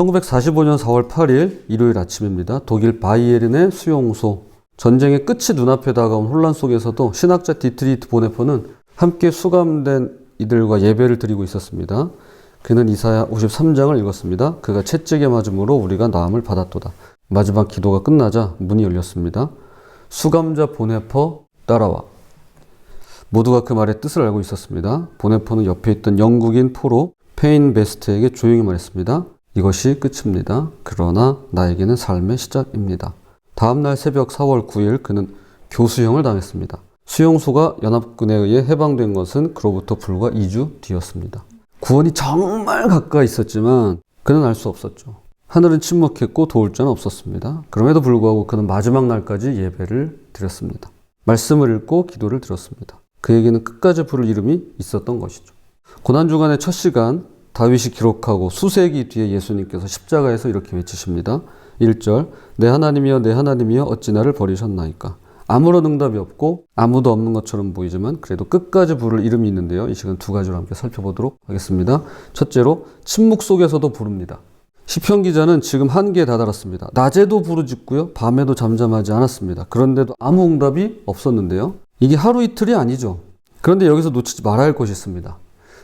1945년 4월 8일 일요일 아침입니다. 독일 바이에른의 수용소. 전쟁의 끝이 눈앞에 다가온 혼란 속에서도 신학자 디트리히트 보네퍼는 함께 수감된 이들과 예배를 드리고 있었습니다. 그는 이사야 53장을 읽었습니다. 그가 채찍에 맞음으로 우리가 나음을 받았도다. 마지막 기도가 끝나자 문이 열렸습니다. 수감자 보네퍼 따라와. 모두가 그 말의 뜻을 알고 있었습니다. 보네퍼는 옆에 있던 영국인 포로 페인 베스트에게 조용히 말했습니다. 이것이 끝입니다. 그러나 나에게는 삶의 시작입니다. 다음날 새벽 4월 9일 그는 교수형을 당했습니다. 수용소가 연합군에 의해 해방된 것은 그로부터 불과 2주 뒤였습니다. 구원이 정말 가까이 있었지만 그는 알 수 없었죠. 하늘은 침묵했고 도울 자는 없었습니다. 그럼에도 불구하고 그는 마지막 날까지 예배를 드렸습니다. 말씀을 읽고 기도를 드렸습니다. 그에게는 끝까지 부를 이름이 있었던 것이죠. 고난주간의 첫 시간 다윗이 기록하고 수세기 뒤에 예수님께서 십자가에서 이렇게 외치십니다. 1절 내 하나님이여 내 하나님이여 어찌 나를 버리셨나이까. 아무런 응답이 없고 아무도 없는 것처럼 보이지만 그래도 끝까지 부를 이름이 있는데요. 이 시간 두 가지로 함께 살펴보도록 하겠습니다. 첫째로 침묵 속에서도 부릅니다. 시편 기자는 지금 한계에 다다랐습니다. 낮에도 부르짖고요. 밤에도 잠잠하지 않았습니다. 그런데도 아무 응답이 없었는데요. 이게 하루 이틀이 아니죠. 그런데 여기서 놓치지 말아야 할 것이 있습니다.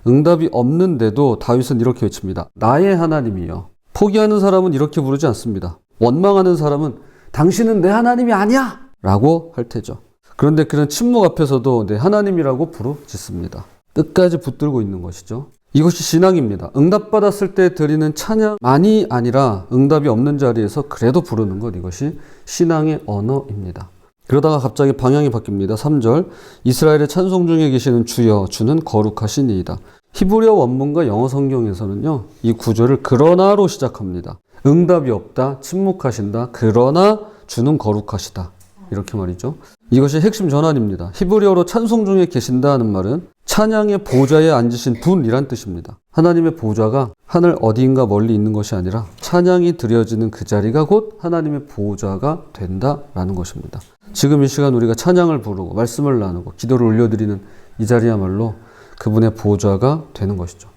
응답이 없는데도 다윗은 이렇게 외칩니다. 나의 하나님이여. 포기하는 사람은 이렇게 부르지 않습니다. 원망하는 사람은 당신은 내 하나님이 아니야! 라고 할 테죠. 그런데 그는 침묵 앞에서도 내 하나님이라고 부르짖습니다. 끝까지 붙들고 있는 것이죠. 이것이 신앙입니다. 응답받았을 때 드리는 찬양만이 아니라 응답이 없는 자리에서 그래도 부르는 것, 이것이 신앙의 언어입니다. 그러다가 갑자기 방향이 바뀝니다. 3절 이스라엘의 찬송 중에 계시는 주여 주는 거룩하시니이다. 히브리어 원문과 영어 성경에서는요, 이 구절을 그러나로 시작합니다. 응답이 없다, 침묵하신다, 그러나 주는 거룩하시다. 이렇게 말이죠. 이것이 핵심 전환입니다. 히브리어로 찬송 중에 계신다는 말은 찬양의 보좌에 앉으신 분이란 뜻입니다. 하나님의 보좌가 하늘 어디인가 멀리 있는 것이 아니라 찬양이 드려지는 그 자리가 곧 하나님의 보좌가 된다라는 것입니다. 지금 이 시간 우리가 찬양을 부르고 말씀을 나누고 기도를 올려드리는 이 자리야말로 그분의 보좌가 되는 것이죠.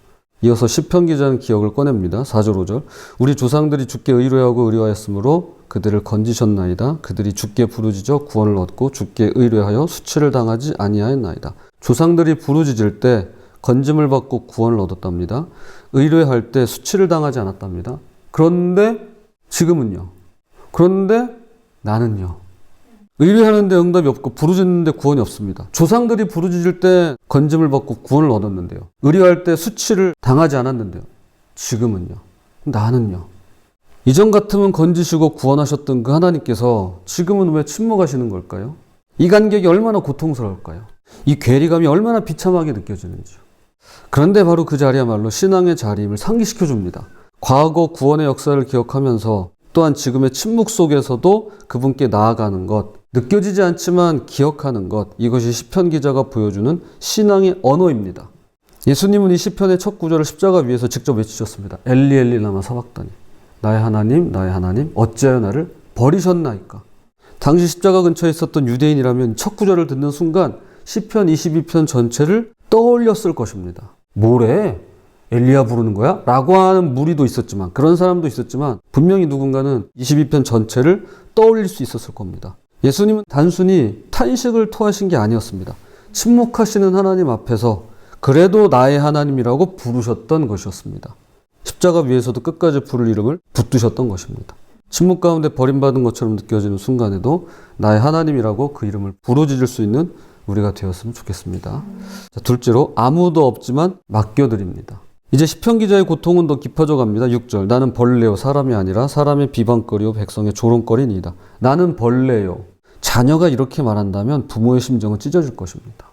이어서 시편 기자는 기억을 꺼냅니다. 4절 5절 우리 조상들이 주께 의뢰하고 의뢰하였으므로 그들을 건지셨나이다. 그들이 주께 부르짖어 구원을 얻고 주께 의뢰하여 수치를 당하지 아니하였나이다. 조상들이 부르짖을 때 건짐을 받고 구원을 얻었답니다. 의뢰할 때 수치를 당하지 않았답니다. 그런데 지금은요. 그런데 나는요. 의뢰하는데 응답이 없고 부르짖는데 구원이 없습니다. 조상들이 부르짖을 때 건짐을 받고 구원을 얻었는데요. 의뢰할 때 수치를 당하지 않았는데요. 지금은요. 나는요. 이전 같으면 건지시고 구원하셨던 그 하나님께서 지금은 왜 침묵하시는 걸까요? 이 간격이 얼마나 고통스러울까요? 이 괴리감이 얼마나 비참하게 느껴지는지요. 그런데 바로 그 자리야말로 신앙의 자리임을 상기시켜 줍니다. 과거 구원의 역사를 기억하면서 또한 지금의 침묵 속에서도 그분께 나아가는 것, 느껴지지 않지만 기억하는 것, 이것이 시편 기자가 보여주는 신앙의 언어입니다. 예수님은 이 시편의 첫 구절을 십자가 위에서 직접 외치셨습니다. 엘리 엘리 라마 사박다니. 나의 하나님, 어찌하여 나를 버리셨나이까. 당시 십자가 근처에 있었던 유대인이라면 첫 구절을 듣는 순간 시편 22편 전체를 떠올렸을 것입니다. 뭐래? 엘리야 부르는 거야? 라고 하는 무리도 있었지만, 그런 사람도 있었지만 분명히 누군가는 22편 전체를 떠올릴 수 있었을 겁니다. 예수님은 단순히 탄식을 토하신 게 아니었습니다. 침묵하시는 하나님 앞에서 그래도 나의 하나님이라고 부르셨던 것이었습니다. 십자가 위에서도 끝까지 부를 이름을 붙드셨던 것입니다. 침묵 가운데 버림받은 것처럼 느껴지는 순간에도 나의 하나님이라고 그 이름을 부르짖을 수 있는 우리가 되었으면 좋겠습니다. 자, 둘째로 아무도 없지만 맡겨드립니다. 이제 시편 기자의 고통은 더 깊어져 갑니다. 6절 나는 벌레요 사람이 아니라 사람의 비방거리요 백성의 조롱거리니이다. 나는 벌레요. 자녀가 이렇게 말한다면 부모의 심정은 찢어질 것입니다.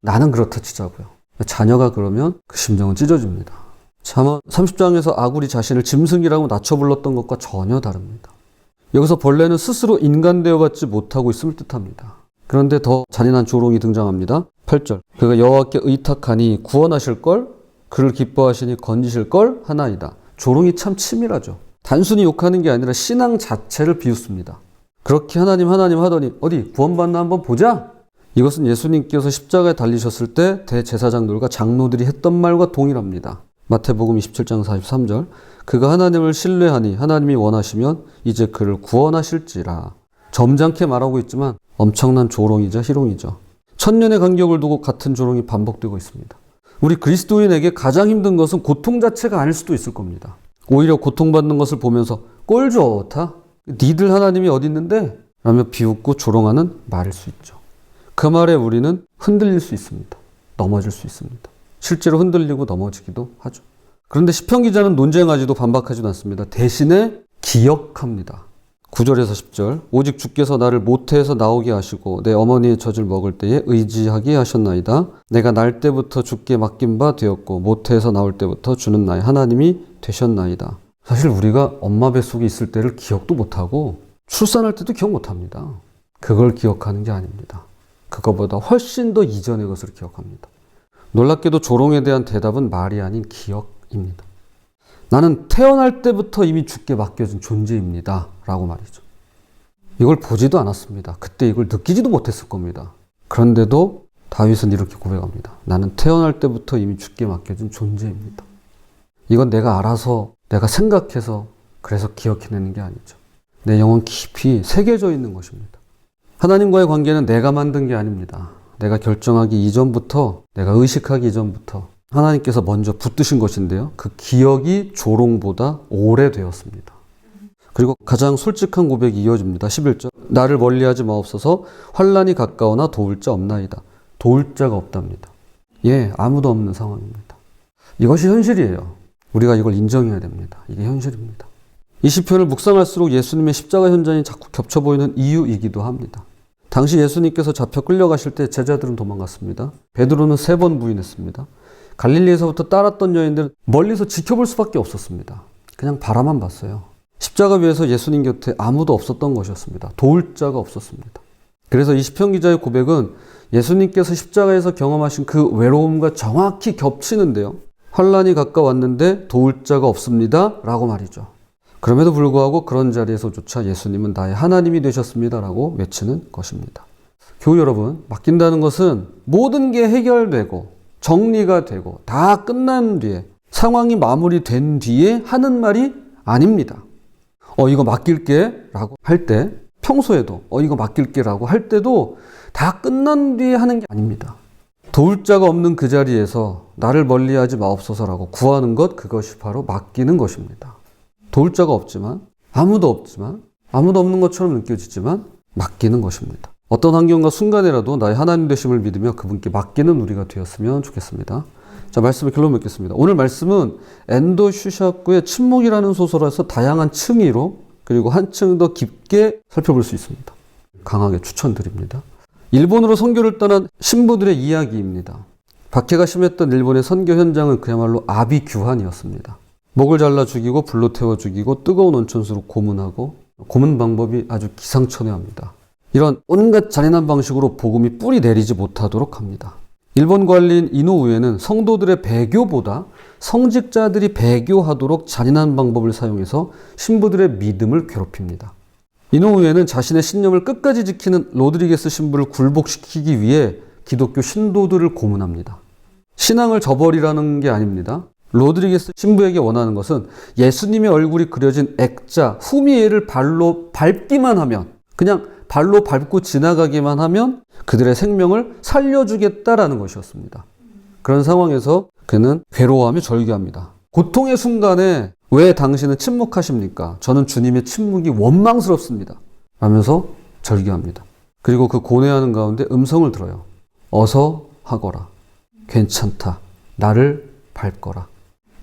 나는 그렇다 치자고요. 자녀가 그러면 그 심정은 찢어집니다. 잠언 30장에서 아굴이 자신을 짐승이라고 낮춰 불렀던 것과 전혀 다릅니다. 여기서 벌레는 스스로 인간 되어받지 못하고 있음을 뜻합니다. 그런데 더 잔인한 조롱이 등장합니다. 8절 그가 여호와께 의탁하니 구원하실걸 그를 기뻐하시니 건지실걸 하나이다. 조롱이 참 치밀하죠. 단순히 욕하는 게 아니라 신앙 자체를 비웃습니다. 그렇게 하나님 하더니 어디 구원받나 한번 보자? 이것은 예수님께서 십자가에 달리셨을 때 대제사장들과 장로들이 했던 말과 동일합니다. 마태복음 27장 43절 그가 하나님을 신뢰하니 하나님이 원하시면 이제 그를 구원하실지라. 점잖게 말하고 있지만 엄청난 조롱이자 희롱이죠. 천년의 간격을 두고 같은 조롱이 반복되고 있습니다. 우리 그리스도인에게 가장 힘든 것은 고통 자체가 아닐 수도 있을 겁니다. 오히려 고통받는 것을 보면서 꼴 좋다. 니들 하나님이 어디 있는데? 라며 비웃고 조롱하는 말일 수 있죠. 그 말에 우리는 흔들릴 수 있습니다. 넘어질 수 있습니다. 실제로 흔들리고 넘어지기도 하죠. 그런데 시편 기자는 논쟁하지도 반박하지도 않습니다. 대신에 기억합니다. 9절에서 10절 오직 주께서 나를 모태에서 나오게 하시고 내 어머니의 젖을 먹을 때에 의지하게 하셨나이다. 내가 날 때부터 주께 맡긴 바 되었고 모태에서 나올 때부터 주는 나의 하나님이 되셨나이다. 사실 우리가 엄마 뱃속에 있을 때를 기억도 못하고 출산할 때도 기억 못합니다. 그걸 기억하는 게 아닙니다. 그거보다 훨씬 더 이전의 것을 기억합니다. 놀랍게도 조롱에 대한 대답은 말이 아닌 기억입니다. 나는 태어날 때부터 이미 주께 맡겨진 존재입니다. 라고 말이죠. 이걸 보지도 않았습니다. 그때 이걸 느끼지도 못했을 겁니다. 그런데도 다윗은 이렇게 고백합니다. 나는 태어날 때부터 이미 주께 맡겨진 존재입니다. 이건 내가 알아서, 내가 생각해서 그래서 기억해내는 게 아니죠. 내 영혼 깊이 새겨져 있는 것입니다. 하나님과의 관계는 내가 만든 게 아닙니다. 내가 결정하기 이전부터, 내가 의식하기 이전부터 하나님께서 먼저 붙드신 것인데요. 그 기억이 조롱보다 오래되었습니다. 그리고 가장 솔직한 고백이 이어집니다. 11절 나를 멀리하지 마옵소서. 환난이 가까우나 도울 자 없나이다. 도울 자가 없답니다. 아무도 없는 상황입니다. 이것이 현실이에요. 우리가 이걸 인정해야 됩니다. 이게 현실입니다. 이 시편을 묵상할수록 예수님의 십자가 현장이 자꾸 겹쳐 보이는 이유이기도 합니다. 당시 예수님께서 잡혀 끌려가실 때 제자들은 도망갔습니다. 베드로는 3번 부인했습니다. 갈릴리에서부터 따랐던 여인들은 멀리서 지켜볼 수밖에 없었습니다. 그냥 바라만 봤어요. 십자가 위에서 예수님 곁에 아무도 없었던 것이었습니다. 도울 자가 없었습니다. 그래서 이 시편 기자의 고백은 예수님께서 십자가에서 경험하신 그 외로움과 정확히 겹치는데요. 환난이 가까웠는데 도울 자가 없습니다. 라고 말이죠. 그럼에도 불구하고 그런 자리에서조차 예수님은 나의 하나님이 되셨습니다. 라고 외치는 것입니다. 교우 여러분, 맡긴다는 것은 모든 게 해결되고 정리가 되고 다 끝난 뒤에 상황이 마무리된 뒤에 하는 말이 아닙니다. 이거 맡길게 라고 할 때 평소에도 이거 맡길게 라고 할 때도 다 끝난 뒤에 하는 게 아닙니다. 도울 자가 없는 그 자리에서 나를 멀리하지 마옵소서라고 구하는 것, 그것이 바로 맡기는 것입니다. 도울 자가 없지만 아무도 없는 것처럼 느껴지지만 맡기는 것입니다. 어떤 환경과 순간에라도 나의 하나님 되심을 믿으며 그분께 맡기는 우리가 되었으면 좋겠습니다. 자, 말씀을 결론 맺겠습니다. 오늘 말씀은 엔도 슈샤쿠의 침묵이라는 소설에서 다양한 층위로 그리고 한층 더 깊게 살펴볼 수 있습니다. 강하게 추천드립니다. 일본으로 선교를 떠난 신부들의 이야기입니다. 박해가 심했던 일본의 선교 현장은 그야말로 아비규환이었습니다. 목을 잘라 죽이고 불로 태워 죽이고 뜨거운 온천수로 고문하고 고문 방법이 아주 기상천외합니다. 이런 온갖 잔인한 방식으로 복음이 뿌리 내리지 못하도록 합니다. 일본 관리인 이노우에는 성도들의 배교보다 성직자들이 배교하도록 잔인한 방법을 사용해서 신부들의 믿음을 괴롭힙니다. 이노우에는 자신의 신념을 끝까지 지키는 로드리게스 신부를 굴복시키기 위해 기독교 신도들을 고문합니다. 신앙을 저버리라는 게 아닙니다. 로드리게스 신부에게 원하는 것은 예수님의 얼굴이 그려진 액자, 후미에를 발로 밟기만 하면, 그냥 발로 밟고 지나가기만 하면 그들의 생명을 살려주겠다라는 것이었습니다. 그런 상황에서 그는 괴로워하며 절규합니다. 고통의 순간에 왜 당신은 침묵하십니까? 저는 주님의 침묵이 원망스럽습니다. 라면서 절규합니다. 그리고 그 고뇌하는 가운데 음성을 들어요. 어서 하거라. 괜찮다. 나를 밟거라.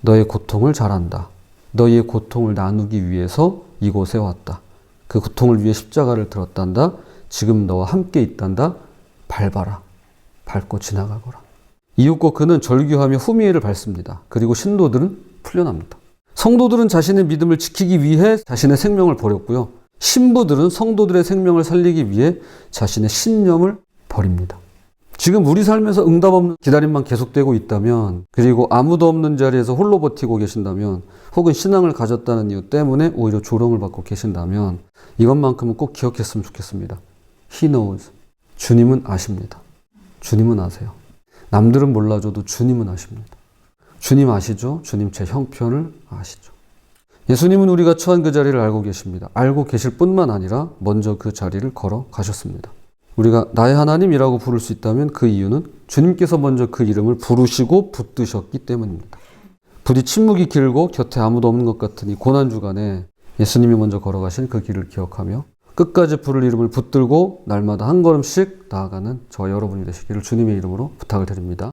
너의 고통을 잘 안다. 너희의 고통을 나누기 위해서 이곳에 왔다. 그 고통을 위해 십자가를 들었단다. 지금 너와 함께 있단다. 밟아라. 밟고 지나가거라. 이윽고 그는 절규하며 후미에를 밟습니다. 그리고 신도들은 풀려납니다. 성도들은 자신의 믿음을 지키기 위해 자신의 생명을 버렸고요. 신부들은 성도들의 생명을 살리기 위해 자신의 신념을 버립니다. 지금 우리 삶에서 응답 없는 기다림만 계속되고 있다면, 그리고 아무도 없는 자리에서 홀로 버티고 계신다면, 혹은 신앙을 가졌다는 이유 때문에 오히려 조롱을 받고 계신다면 이것만큼은 꼭 기억했으면 좋겠습니다. He knows. 주님은 아십니다. 주님은 아세요. 남들은 몰라줘도 주님은 아십니다. 주님 아시죠? 주님 제 형편을 아시죠. 예수님은 우리가 처한 그 자리를 알고 계십니다. 알고 계실 뿐만 아니라 먼저 그 자리를 걸어 가셨습니다. 우리가 나의 하나님이라고 부를 수 있다면 그 이유는 주님께서 먼저 그 이름을 부르시고 붙드셨기 때문입니다. 부디 침묵이 길고 곁에 아무도 없는 것 같은 이 고난주간에 예수님이 먼저 걸어가신 그 길을 기억하며 끝까지 부를 이름을 붙들고 날마다 한 걸음씩 나아가는 저와 여러분이 되시기를 주님의 이름으로 부탁을 드립니다.